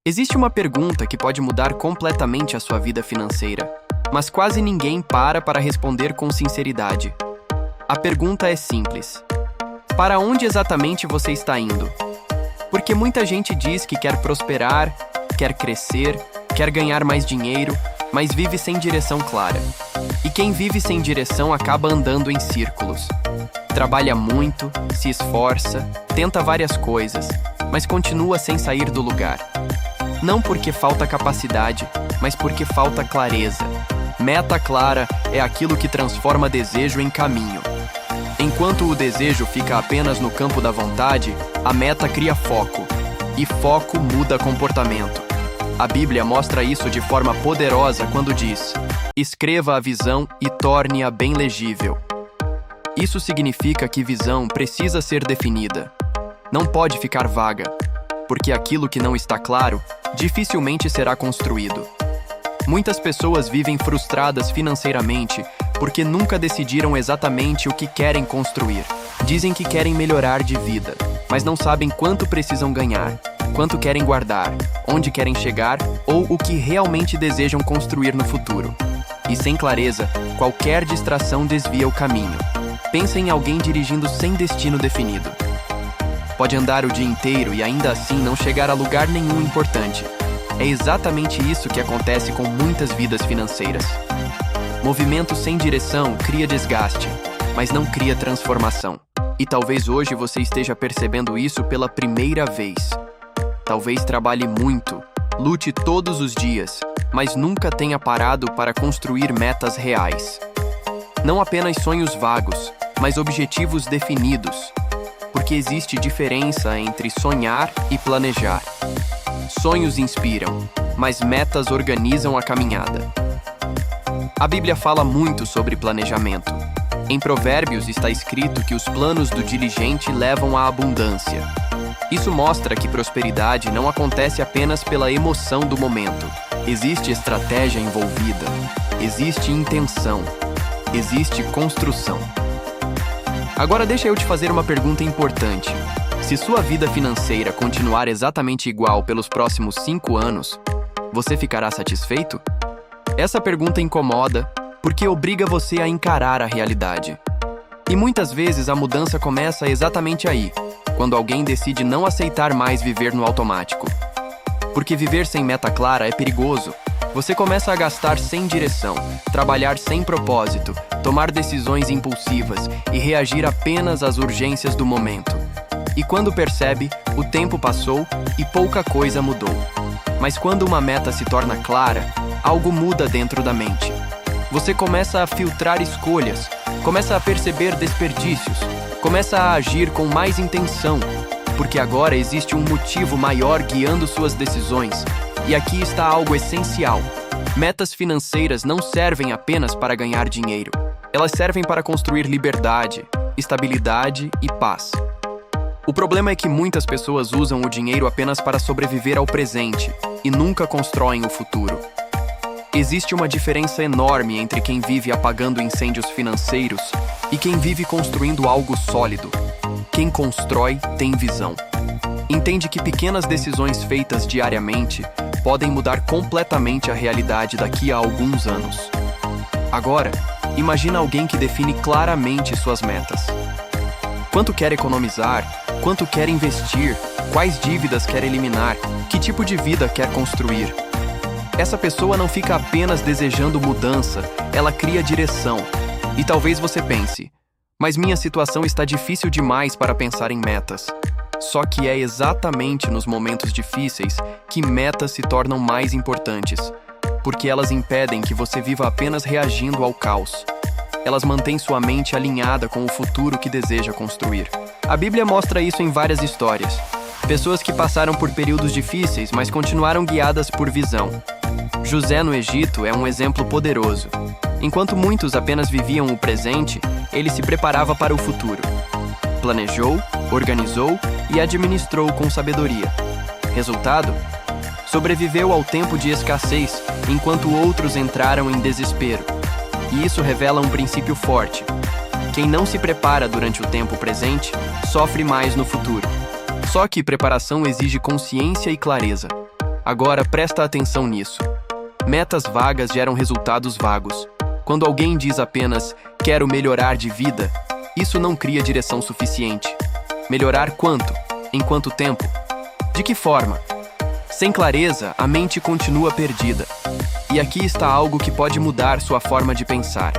Existe uma pergunta que pode mudar completamente a sua vida financeira, mas quase ninguém para responder com sinceridade. A pergunta é simples: para onde exatamente você está indo? Porque muita gente diz que quer prosperar, quer crescer, quer ganhar mais dinheiro, mas vive sem direção clara. E quem vive sem direção acaba andando em círculos. Trabalha muito, se esforça, tenta várias coisas, mas continua sem sair do lugar. Não porque falta capacidade, mas porque falta clareza. Meta clara é aquilo que transforma desejo em caminho. Enquanto o desejo fica apenas no campo da vontade, a meta cria foco. E foco muda comportamento. A Bíblia mostra isso de forma poderosa quando diz: escreva a visão e torne-a bem legível. Isso significa que visão precisa ser definida. Não pode ficar vaga, porque aquilo que não está claro dificilmente será construído. Muitas pessoas vivem frustradas financeiramente porque nunca decidiram exatamente o que querem construir. Dizem que querem melhorar de vida, mas não sabem quanto precisam ganhar, quanto querem guardar, onde querem chegar ou o que realmente desejam construir no futuro. E sem clareza, qualquer distração desvia o caminho. Pensa em alguém dirigindo sem destino definido. Pode andar o dia inteiro e ainda assim não chegar a lugar nenhum importante. É exatamente isso que acontece com muitas vidas financeiras. Movimento sem direção cria desgaste, mas não cria transformação. E talvez hoje você esteja percebendo isso pela primeira vez. Talvez trabalhe muito, lute todos os dias, mas nunca tenha parado para construir metas reais. Não apenas sonhos vagos, mas objetivos definidos. Porque existe diferença entre sonhar e planejar. Sonhos inspiram, mas metas organizam a caminhada. A Bíblia fala muito sobre planejamento. Em Provérbios está escrito que os planos do diligente levam à abundância. Isso mostra que prosperidade não acontece apenas pela emoção do momento. Existe estratégia envolvida, existe intenção, existe construção. Agora deixa eu te fazer uma pergunta importante. Se sua vida financeira continuar exatamente igual pelos próximos 5 anos, você ficará satisfeito? Essa pergunta incomoda porque obriga você a encarar a realidade. E muitas vezes a mudança começa exatamente aí, quando alguém decide não aceitar mais viver no automático. Porque viver sem meta clara é perigoso. Você começa a gastar sem direção, trabalhar sem propósito, tomar decisões impulsivas e reagir apenas às urgências do momento. E quando percebe, o tempo passou e pouca coisa mudou. Mas quando uma meta se torna clara, algo muda dentro da mente. Você começa a filtrar escolhas, começa a perceber desperdícios, começa a agir com mais intenção, porque agora existe um motivo maior guiando suas decisões. E aqui está algo essencial. Metas financeiras não servem apenas para ganhar dinheiro. Elas servem para construir liberdade, estabilidade e paz. O problema é que muitas pessoas usam o dinheiro apenas para sobreviver ao presente e nunca constroem o futuro. Existe uma diferença enorme entre quem vive apagando incêndios financeiros e quem vive construindo algo sólido. Quem constrói tem visão. Entende que pequenas decisões feitas diariamente podem mudar completamente a realidade daqui a alguns anos. Agora, imagina alguém que define claramente suas metas. Quanto quer economizar? Quanto quer investir? Quais dívidas quer eliminar? Que tipo de vida quer construir? Essa pessoa não fica apenas desejando mudança, ela cria direção. E talvez você pense: mas minha situação está difícil demais para pensar em metas. Só que é exatamente nos momentos difíceis que metas se tornam mais importantes, porque elas impedem que você viva apenas reagindo ao caos. Elas mantêm sua mente alinhada com o futuro que deseja construir. A Bíblia mostra isso em várias histórias. Pessoas que passaram por períodos difíceis, mas continuaram guiadas por visão. José no Egito é um exemplo poderoso. Enquanto muitos apenas viviam o presente, ele se preparava para o futuro. Planejou, organizou e administrou com sabedoria. Resultado? Sobreviveu ao tempo de escassez, enquanto outros entraram em desespero. E isso revela um princípio forte. Quem não se prepara durante o tempo presente, sofre mais no futuro. Só que preparação exige consciência e clareza. Agora, presta atenção nisso. Metas vagas geram resultados vagos. Quando alguém diz apenas, quero melhorar de vida, isso não cria direção suficiente. Melhorar quanto? Em quanto tempo? De que forma? Sem clareza, a mente continua perdida. E aqui está algo que pode mudar sua forma de pensar.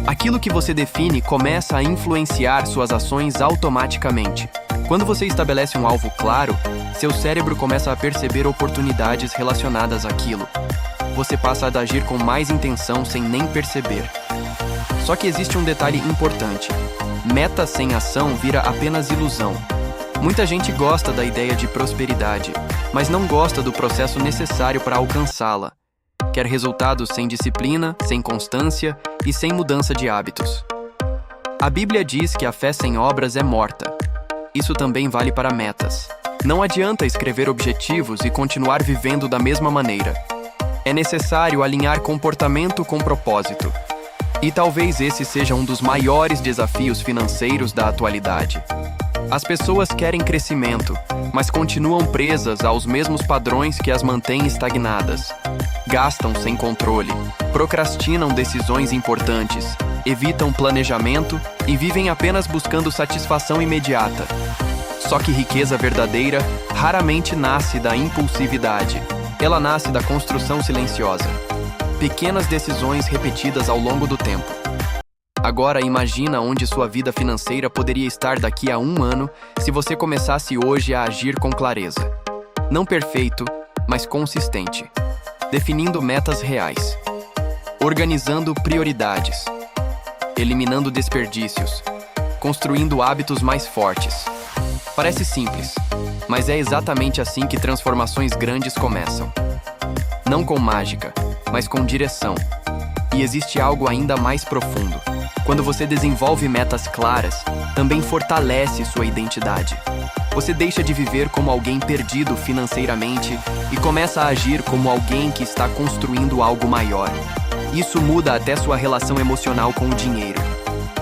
Aquilo que você define começa a influenciar suas ações automaticamente. Quando você estabelece um alvo claro, seu cérebro começa a perceber oportunidades relacionadas àquilo. Você passa a agir com mais intenção sem nem perceber. Só que existe um detalhe importante. Meta sem ação vira apenas ilusão. Muita gente gosta da ideia de prosperidade, mas não gosta do processo necessário para alcançá-la. Quer resultados sem disciplina, sem constância e sem mudança de hábitos. A Bíblia diz que a fé sem obras é morta. Isso também vale para metas. Não adianta escrever objetivos e continuar vivendo da mesma maneira. É necessário alinhar comportamento com propósito. E talvez esse seja um dos maiores desafios financeiros da atualidade. As pessoas querem crescimento, mas continuam presas aos mesmos padrões que as mantêm estagnadas. Gastam sem controle, procrastinam decisões importantes, evitam planejamento e vivem apenas buscando satisfação imediata. Só que riqueza verdadeira raramente nasce da impulsividade. Ela nasce da construção silenciosa. Pequenas decisões repetidas ao longo do tempo. Agora imagina onde sua vida financeira poderia estar daqui a 1 ano se você começasse hoje a agir com clareza. Não perfeito, mas consistente. Definindo metas reais. Organizando prioridades. Eliminando desperdícios. Construindo hábitos mais fortes. Parece simples, mas é exatamente assim que transformações grandes começam. Não com mágica, mas com direção. E existe algo ainda mais profundo. Quando você desenvolve metas claras, também fortalece sua identidade. Você deixa de viver como alguém perdido financeiramente e começa a agir como alguém que está construindo algo maior. Isso muda até sua relação emocional com o dinheiro.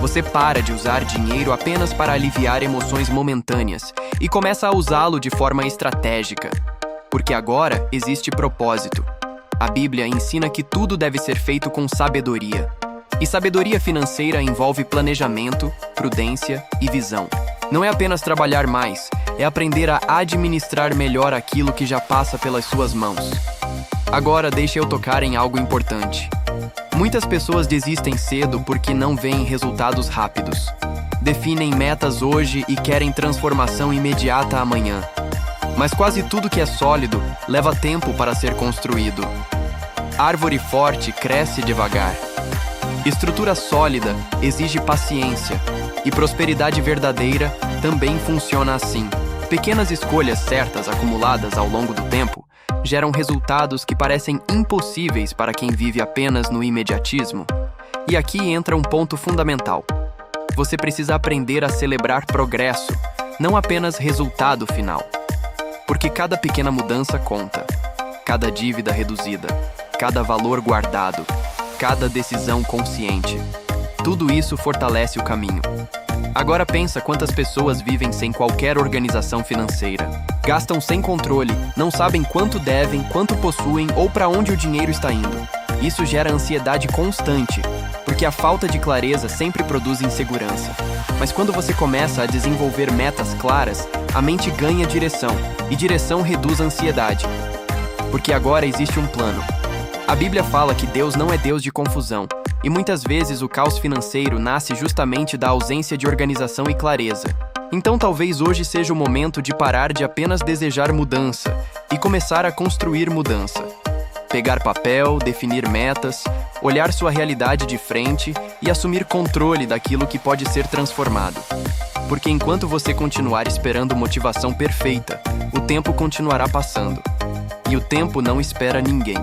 Você para de usar dinheiro apenas para aliviar emoções momentâneas e começa a usá-lo de forma estratégica. Porque agora existe propósito. A Bíblia ensina que tudo deve ser feito com sabedoria. E sabedoria financeira envolve planejamento, prudência e visão. Não é apenas trabalhar mais, é aprender a administrar melhor aquilo que já passa pelas suas mãos. Agora deixe eu tocar em algo importante. Muitas pessoas desistem cedo porque não veem resultados rápidos. Definem metas hoje e querem transformação imediata amanhã. Mas quase tudo que é sólido leva tempo para ser construído. Árvore forte cresce devagar. Estrutura sólida exige paciência. E prosperidade verdadeira também funciona assim. Pequenas escolhas certas acumuladas ao longo do tempo geram resultados que parecem impossíveis para quem vive apenas no imediatismo. E aqui entra um ponto fundamental. Você precisa aprender a celebrar progresso, não apenas resultado final. Porque cada pequena mudança conta. Cada dívida reduzida, cada valor guardado, cada decisão consciente. Tudo isso fortalece o caminho. Agora pensa quantas pessoas vivem sem qualquer organização financeira. Gastam sem controle, não sabem quanto devem, quanto possuem ou para onde o dinheiro está indo. Isso gera ansiedade constante, porque a falta de clareza sempre produz insegurança. Mas quando você começa a desenvolver metas claras, a mente ganha direção, e direção reduz a ansiedade. Porque agora existe um plano. A Bíblia fala que Deus não é Deus de confusão, e muitas vezes o caos financeiro nasce justamente da ausência de organização e clareza. Então talvez hoje seja o momento de parar de apenas desejar mudança e começar a construir mudança. Pegar papel, definir metas, olhar sua realidade de frente e assumir controle daquilo que pode ser transformado. Porque enquanto você continuar esperando motivação perfeita, o tempo continuará passando. E o tempo não espera ninguém.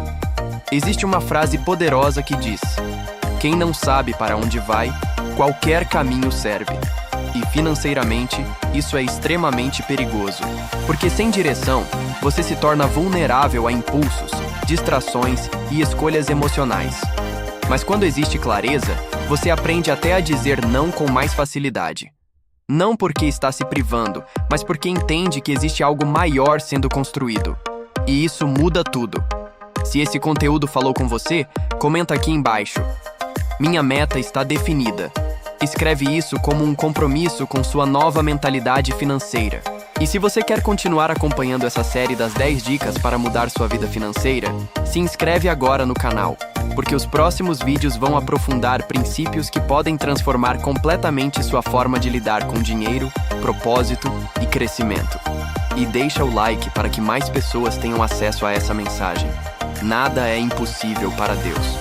Existe uma frase poderosa que diz: quem não sabe para onde vai, qualquer caminho serve. E financeiramente, isso é extremamente perigoso. Porque sem direção, você se torna vulnerável a impulsos, distrações e escolhas emocionais. Mas quando existe clareza, você aprende até a dizer não com mais facilidade. Não porque está se privando, mas porque entende que existe algo maior sendo construído. E isso muda tudo. Se esse conteúdo falou com você, comenta aqui embaixo. Minha meta está definida. Escreve isso como um compromisso com sua nova mentalidade financeira. E se você quer continuar acompanhando essa série das 10 dicas para mudar sua vida financeira, se inscreve agora no canal, porque os próximos vídeos vão aprofundar princípios que podem transformar completamente sua forma de lidar com dinheiro, propósito e crescimento. E deixa o like para que mais pessoas tenham acesso a essa mensagem. Nada é impossível para Deus.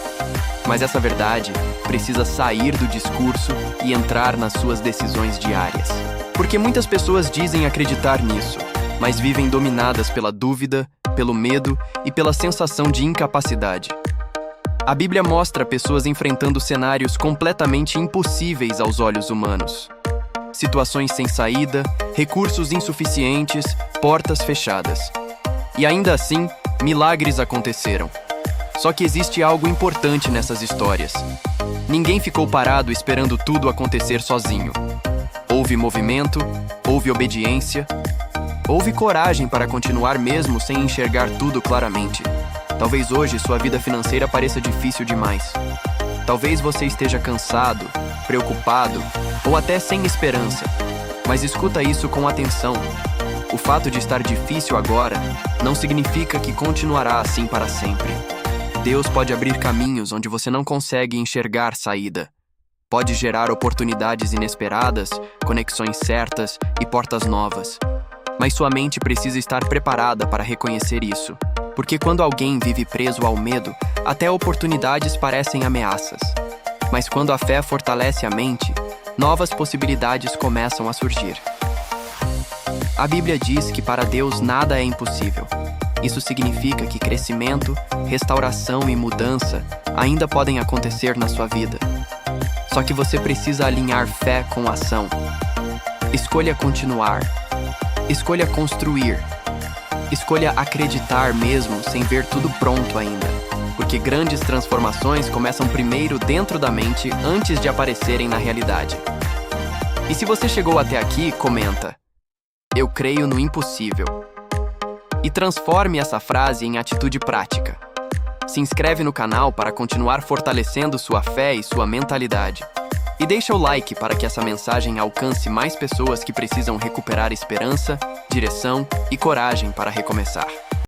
Mas essa verdade precisa sair do discurso e entrar nas suas decisões diárias. Porque muitas pessoas dizem acreditar nisso, mas vivem dominadas pela dúvida, pelo medo e pela sensação de incapacidade. A Bíblia mostra pessoas enfrentando cenários completamente impossíveis aos olhos humanos. Situações sem saída, recursos insuficientes, portas fechadas. E ainda assim, milagres aconteceram. Só que existe algo importante nessas histórias. Ninguém ficou parado esperando tudo acontecer sozinho. Houve movimento, houve obediência, houve coragem para continuar mesmo sem enxergar tudo claramente. Talvez hoje sua vida financeira pareça difícil demais. Talvez você esteja cansado, preocupado ou até sem esperança. Mas escuta isso com atenção. O fato de estar difícil agora não significa que continuará assim para sempre. Deus pode abrir caminhos onde você não consegue enxergar saída. Pode gerar oportunidades inesperadas, conexões certas e portas novas. Mas sua mente precisa estar preparada para reconhecer isso. Porque quando alguém vive preso ao medo, até oportunidades parecem ameaças. Mas quando a fé fortalece a mente, novas possibilidades começam a surgir. A Bíblia diz que para Deus nada é impossível. Isso significa que crescimento, restauração e mudança ainda podem acontecer na sua vida. Só que você precisa alinhar fé com ação. Escolha continuar. Escolha construir. Escolha acreditar mesmo sem ver tudo pronto ainda. Porque grandes transformações começam primeiro dentro da mente antes de aparecerem na realidade. E se você chegou até aqui, comenta: eu creio no impossível. E transforme essa frase em atitude prática. Se inscreve no canal para continuar fortalecendo sua fé e sua mentalidade. E deixa o like para que essa mensagem alcance mais pessoas que precisam recuperar esperança, direção e coragem para recomeçar.